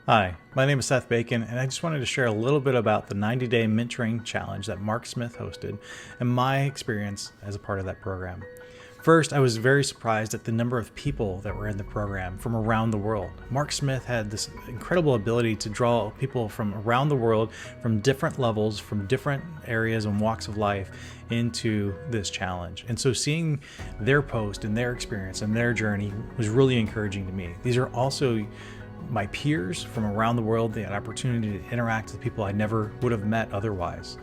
Hi, my name is Seth Bacon, and I just wanted to share a little bit about the 90-day mentoring challenge that Mark Smith hosted and my experience as a part of that program. First, I was very surprised at the number of people that were in the program from around the world. Mark Smith had this incredible ability to draw people from around the world, from different levels, from different areas and walks of life into this challenge. And so seeing their post and their experience and their journey was really encouraging to me. These are also my peers from around the world. They had opportunity to interact with people I never would have met otherwise.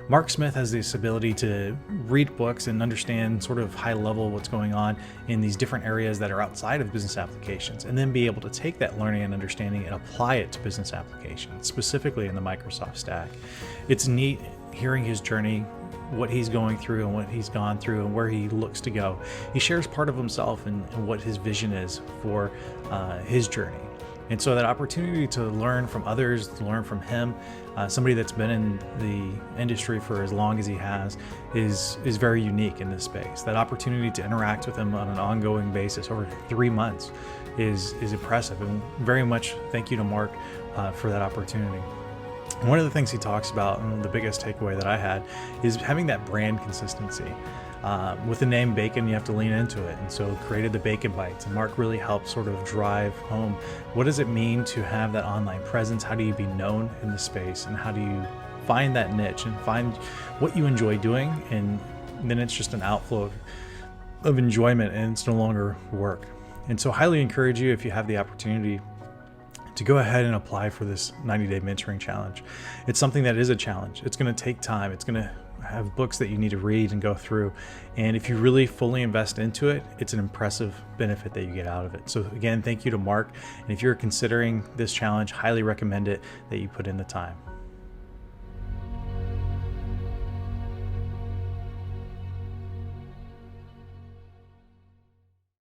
Mark Smith has this ability to read books and understand sort of high level what's going on in these different areas that are outside of business applications, and then be able to take that learning and understanding and apply it to business applications, specifically in the Microsoft stack. It's neat hearing his journey, what he's going through and what he's gone through and where he looks to go. He shares part of himself and what his vision is for his journey. And so that opportunity to learn from others, to learn from him, somebody that's been in the industry for as long as he has, is very unique in this space. That opportunity to interact with him on an ongoing basis over 3 months is impressive. And very much thank you to Mark for that opportunity. One of the things he talks about, and the biggest takeaway that I had, is having that brand consistency. With the name Bacon, you have to lean into it. And so created the Bacon Bites. And Mark really helped sort of drive home, what does it mean to have that online presence? How do you be known in the space? And how do you find that niche and find what you enjoy doing? And then it's just an outflow of enjoyment, and it's no longer work. And so highly encourage you, if you have the opportunity, to go ahead and apply for this 90-day mentoring challenge. It's something that is a challenge. It's going to take time. It's going to have books that you need to read and go through. And if you really fully invest into it, it's an impressive benefit that you get out of it. So again, thank you to Mark. And if you're considering this challenge, highly recommend it that you put in the time.